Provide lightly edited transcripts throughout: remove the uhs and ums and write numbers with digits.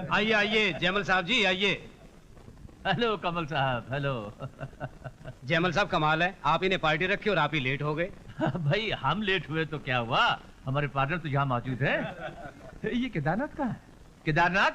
आइए आइए जयमल साहब जी आइए। हेलो कमल साहब, हेलो। जयमल साहब कमाल है, आप ही ने पार्टी रखी और आप ही लेट हो गए। भाई हम लेट हुए तो क्या हुआ, हमारे पार्टनर तो यहाँ मौजूद है। ये केदारनाथ कहाँ है? केदारनाथ?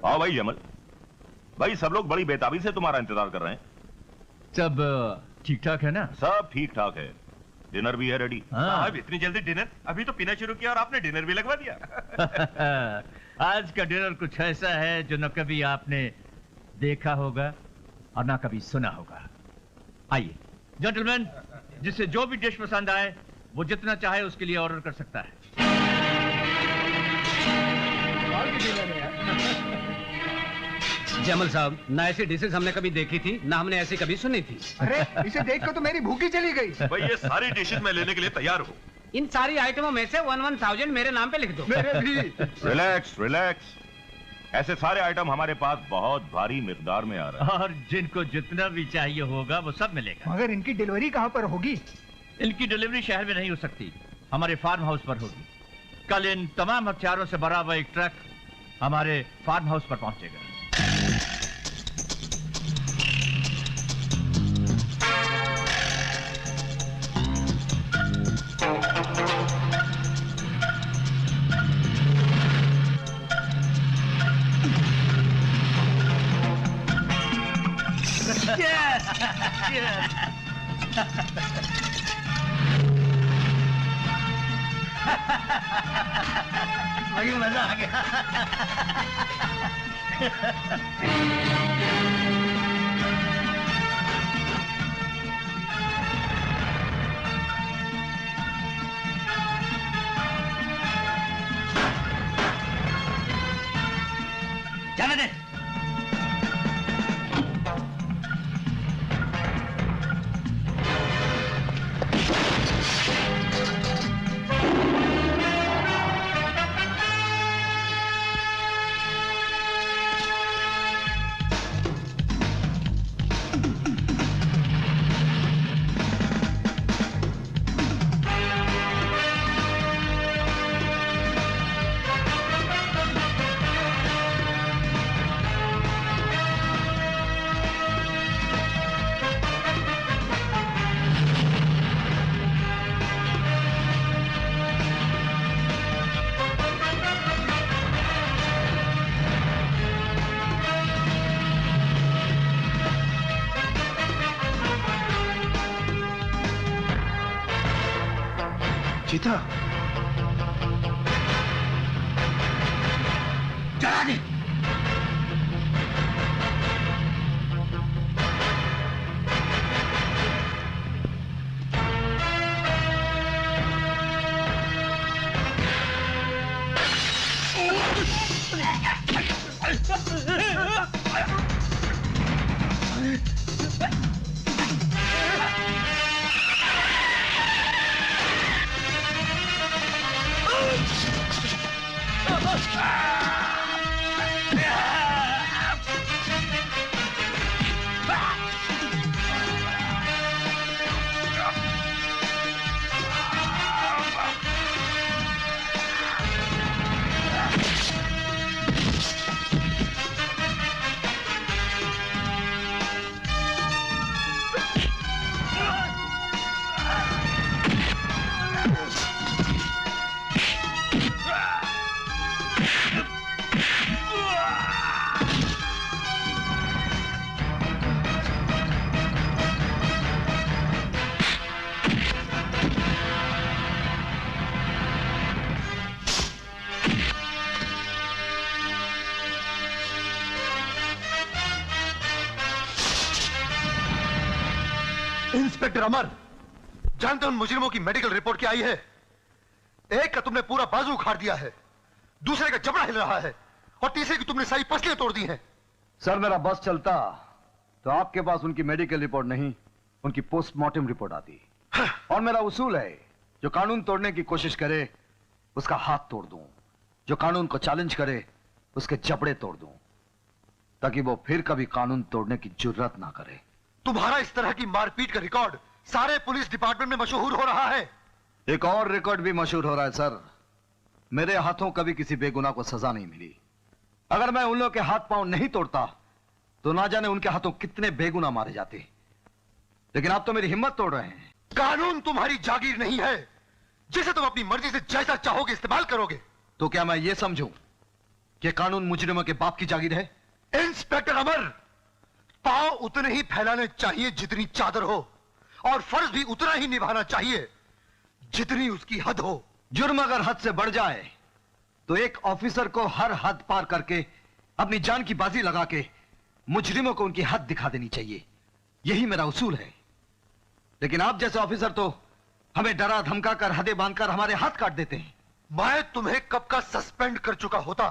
आओ भाई जयमल भाई, सब लोग बड़ी बेताबी से तुम्हारा इंतजार कर रहे हैं। सब ठीक ठाक है ना? सब ठीक ठाक है, डिनर भी है रेडी। साहब इतनी जल्दी डिनर? अभी तो पीना शुरू किया और आपने डिनर भी लगवा दिया। आज का डिनर कुछ ऐसा है जो न कभी आपने देखा होगा और ना कभी सुना होगा। आइए जेंटलमैन, जिसे जो भी डिश पसंद आए वो जितना चाहे उसके लिए ऑर्डर कर सकता है। जयमल साहब, ना ऐसी डिशेस हमने कभी देखी थी, ना हमने ऐसी कभी सुनी थी। अरे इसे देख कर तो मेरी भूख ही चली गई। भाई ये सारी डिशेस मैं लेने के लिए तैयार हूँ। इन सारी आइटमों में से 1,000 मेरे नाम पे लिख दो। मेरे भी। रिलैक्स रिलैक्स, ऐसे सारे आइटम हमारे पास बहुत भारी मिकदार में आ रहे हैं। और जिनको जितना भी चाहिए होगा वो सब मिलेगा। मगर इनकी डिलीवरी कहाँ पर होगी? इनकी डिलीवरी शहर में नहीं हो सकती, हमारे फार्म हाउस पर होगी। कल इन तमाम हथियारों से भरा हुआ एक ट्रक हमारे फार्म हाउस पर पहुंचेगा। वही मजा आ गया। जाने दे। चीता, जला दे। इंस्पेक्टर अमर, जानते हो उन मुजरिमों की मेडिकल रिपोर्ट क्या आई है? एक का तुमने पूरा बाजू उखाड़ दिया है, दूसरे का जबड़ा हिल रहा है और तीसरे की तुमने सारी पसलियां तोड़ दी हैं। सर मेरा बस चलता तो आपके पास उनकी मेडिकल रिपोर्ट नहीं, उनकी पोस्टमार्टम रिपोर्ट आती। और मेरा उसूल है, जो कानून तोड़ने की कोशिश करे उसका हाथ तोड़ दूं, जो कानून को चैलेंज करे उसके जबड़े तोड़ दूं, ताकि वो फिर कभी कानून तोड़ने की जुर्रत ना करे। तुम्हारा इस तरह की मारपीट का रिकॉर्ड सारे पुलिस डिपार्टमेंट में मशहूर हो रहा है। एक और रिकॉर्ड भी मशहूर हो रहा है सर। मेरे हाथों कभी किसी बेगुनाह को सजा नहीं मिली। अगर मैं उन लोगों के हाथ पांव नहीं तोड़ता तो ना जाने उनके हाथों कितने बेगुनाह मारे जाते। लेकिन आप तो मेरी हिम्मत तोड़ रहे हैं। कानून तुम्हारी जागीर नहीं है जिसे तुम अपनी मर्जी से जैसा चाहोगे इस्तेमाल करोगे। तो क्या मैं ये समझूं कि कानून मुजरिमों के बाप की जागीर है? इंस्पेक्टर अमर, पांव उतने ही फैलाने चाहिए जितनी चादर हो, और फर्ज भी उतना ही निभाना चाहिए जितनी उसकी हद हो। जुर्म अगर हद से बढ़ जाए तो एक ऑफिसर को हर हद पार करके अपनी जान की बाजी लगा के मुजरिमों को उनकी हद दिखा देनी चाहिए। यही मेरा उसूल है। लेकिन आप जैसे ऑफिसर तो हमें डरा धमका कर हदें बांधकर हमारे हाथ काट देते हैं। मैं तुम्हें कब का सस्पेंड कर चुका होता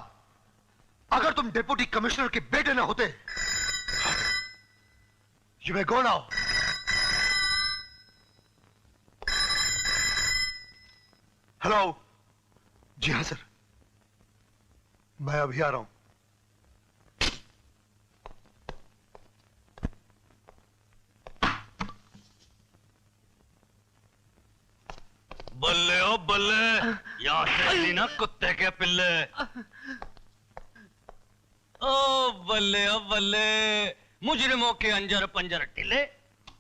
अगर तुम डिप्टी कमिश्नर के बेटे न होते। You may go now. Hello. जी हाँ सर, मैं अभी आ रहा हूं। बल्ले ओ बल्ले, यहाँ से ना कुत्ते के पिल्ले। ओ बल्ले, मुजरिमों के अंजर पंजर टिले,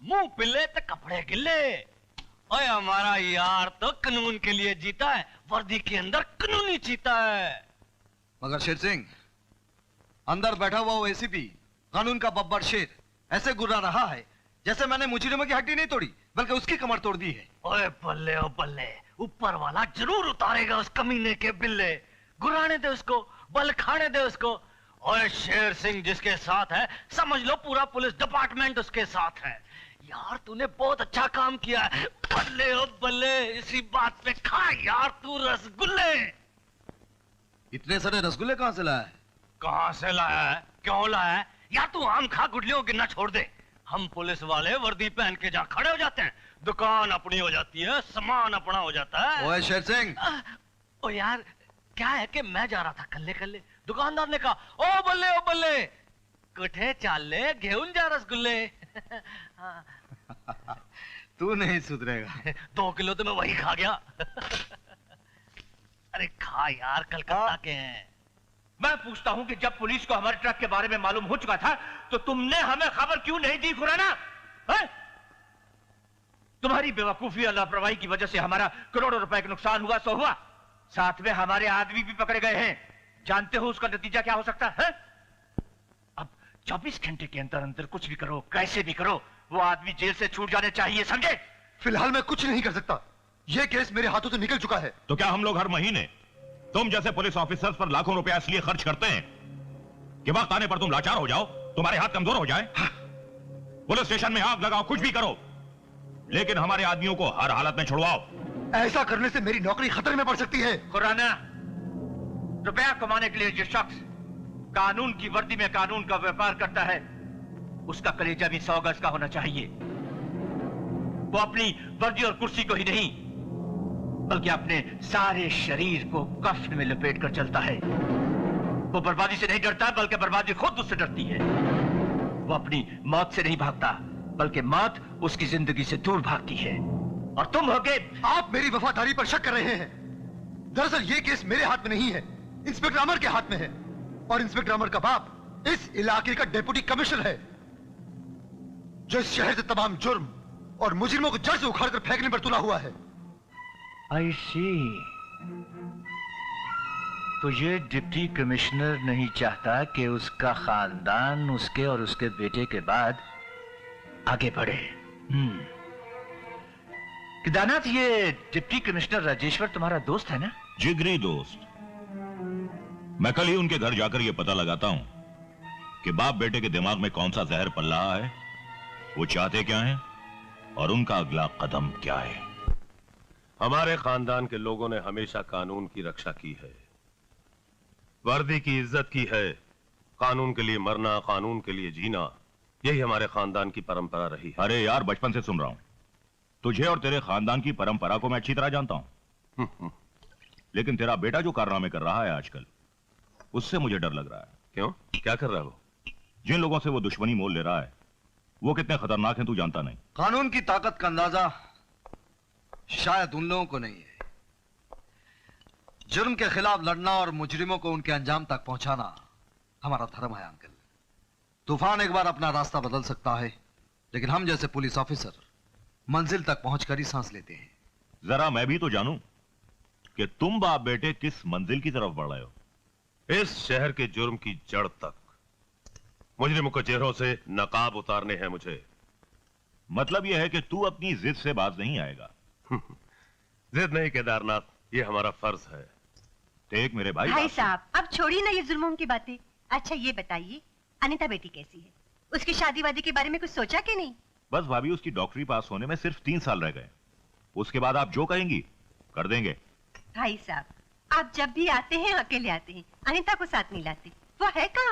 मुंह पिल्ले तो कपड़े गिल्ले। ओए हमारा यार तो कानून के लिए जीता है, वर्दी के अंदर कानूनी जीता है। मगर शेर सिंह, अंदर बैठा हुआ वो एसीपी कानून का बब्बर शेर ऐसे गुर्रा रहा है जैसे मैंने मुजरिमों की हड्डी नहीं तोड़ी बल्कि उसकी कमर तोड़ दी है। ओए बल्ले ओ बल्ले, ऊपर वाला जरूर उतारेगा उस कमीने के बिल्ले। गुराने दे उसको, बल खाने दे उसको। ओए शेर सिंह जिसके साथ है समझ लो पूरा पुलिस डिपार्टमेंट उसके साथ है। यार तूने बहुत अच्छा काम किया है। बल्ले ओ बल्ले, इसी बात पे खा यार तू रसगुल्ले। इतने सारे रसगुल्ले कहां से लाया है? कहां से लाया है, क्यों लाया है? या तू आम खा गुटलियों गिनना छोड़ दे। हम पुलिस वाले वर्दी पहन के जहाँ खड़े हो जाते हैं, दुकान अपनी हो जाती है, सामान अपना हो जाता है। ओए शेर सिंह, ओ यार क्या है कि मैं जा रहा था कल्ले कल्ले, दुकानदार ने कहा ओ बल्ले कुठे चाले घेऊन जा रसगुल्ले। तू नहीं सुधरेगा। 2 किलो तो मैं वही खा गया। अरे खा यार, कलकत्ता के हैं। मैं पूछता हूं कि जब पुलिस को हमारे ट्रक के बारे में मालूम हो चुका था तो तुमने हमें खबर क्यों नहीं दी खुराना? तुम्हारी बेवकूफी और लापरवाही की वजह से हमारा करोड़ों रुपए का नुकसान हुआ सो हुआ, साथ में हमारे आदमी भी पकड़े गए हैं। जानते हो उसका नतीजा क्या हो सकता है? अब 24 घंटे के अंदर अंदर कुछ भी करो, कैसे भी करो, वो आदमी जेल से छूट जाने चाहिए, समझे? फिलहाल मैं कुछ नहीं कर सकता। यह केस मेरे हाथों से निकल चुका है। तो क्या हम लोग हर महीने तुम जैसे पुलिस ऑफिसर्स पर लाखों रुपया इसलिए खर्च करते हैं कि वक्त आने पर तुम लाचार हो जाओ, तुम्हारे हाथ कमजोर हो जाए? पुलिस स्टेशन में आग लगाओ, कुछ भी करो, लेकिन हमारे आदमियों को हर हालत में छुड़वाओ। ऐसा करने से मेरी नौकरी खतरे में पड़ सकती है। खुराना, रुपया कमाने के लिए जो शख्स कानून की वर्दी में कानून का व्यापार करता है उसका कलेजा भी 100 गज का होना चाहिए। वो अपनी वर्दी और कुर्सी को ही नहीं बल्कि अपने सारे शरीर को कफ्न में लपेट कर चलता है। वो बर्बादी से नहीं डरता बल्कि बर्बादी खुद उससे डरती है। वो अपनी मौत से नहीं भागता बल्कि मौत उसकी जिंदगी से दूर भागती है। और तुम होगे। आप मेरी वफादारी पर शक कर रहे हैं। दरअसल ये केस मेरे हाथ में नहीं है, इंस्पेक्टर अमर के हाथ में है। और इंस्पेक्टर अमर का बाप इस इलाके का डिप्टी कमिश्नर है जो इस शहर से तमाम जुर्म और मुजरिमों को जड़ से उखाड़कर फेंकने पर तुला हुआ है। I see. तो ये डिप्टी कमिश्नर नहीं चाहता कि उसका खानदान उसके और उसके बेटे के बाद आगे बढ़े। केदारनाथ, ये डिप्टी कमिश्नर राजेश्वर तुम्हारा दोस्त है ना? जिगरी दोस्त। मैं कल ही उनके घर जाकर यह पता लगाता हूं कि बाप बेटे के दिमाग में कौन सा जहर पल रहा है, वो चाहते क्या हैं और उनका अगला कदम क्या है। हमारे खानदान के लोगों ने हमेशा कानून की रक्षा की है, वर्दी की इज्जत की है। कानून के लिए मरना, कानून के लिए जीना, यही हमारे खानदान की परंपरा रही है। अरे यार, बचपन से सुन रहा हूं। तुझे और तेरे खानदान की परंपरा को मैं अच्छी तरह जानता हूं। लेकिन तेरा बेटा जो कारनामे कर रहा है आजकल, उससे मुझे डर लग रहा है। क्यों? क्या कर रहा है वो? जिन लोगों से वो दुश्मनी मोल ले रहा है, वो कितने खतरनाक हैं तू जानता नहीं। कानून की ताकत का अंदाजा शायद उन लोगों को नहीं है। जुर्म के खिलाफ लड़ना और मुजरिमों को उनके अंजाम तक पहुंचाना हमारा धर्म है अंकल। तूफान एक बार अपना रास्ता बदल सकता है, लेकिन हम जैसे पुलिस ऑफिसर मंजिल तक पहुंचकर ही सांस लेते हैं। जरा मैं भी तो जानूं कि तुम बाप बेटे किस मंजिल की तरफ बढ़ रहे हो। इस शहर के जुर्म की जड़ तक मुजरिमों के चेहरों से नकाब उतारने हैं मुझे। मतलब यह है कि तू अपनी जिद से बाज नहीं आएगा। जिद नहीं केदारनाथ, ये हमारा फर्ज है। देख मेरे भाई साहब, अब छोड़िए ना ये जुल्मों की बातें। अच्छा ये बताइए, अनीता बेटी कैसी है? उसकी शादी वादी के बारे में कुछ सोचा कि नहीं? बस भाभी, उसकी डॉक्टरी पास होने में सिर्फ 3 साल रह गए। उसके बाद आप जो कहेंगी कर देंगे। भाई साहब, आप जब भी आते हैं अकेले आते हैं, अनीता को साथ नहीं लाते। वो है कहाँ?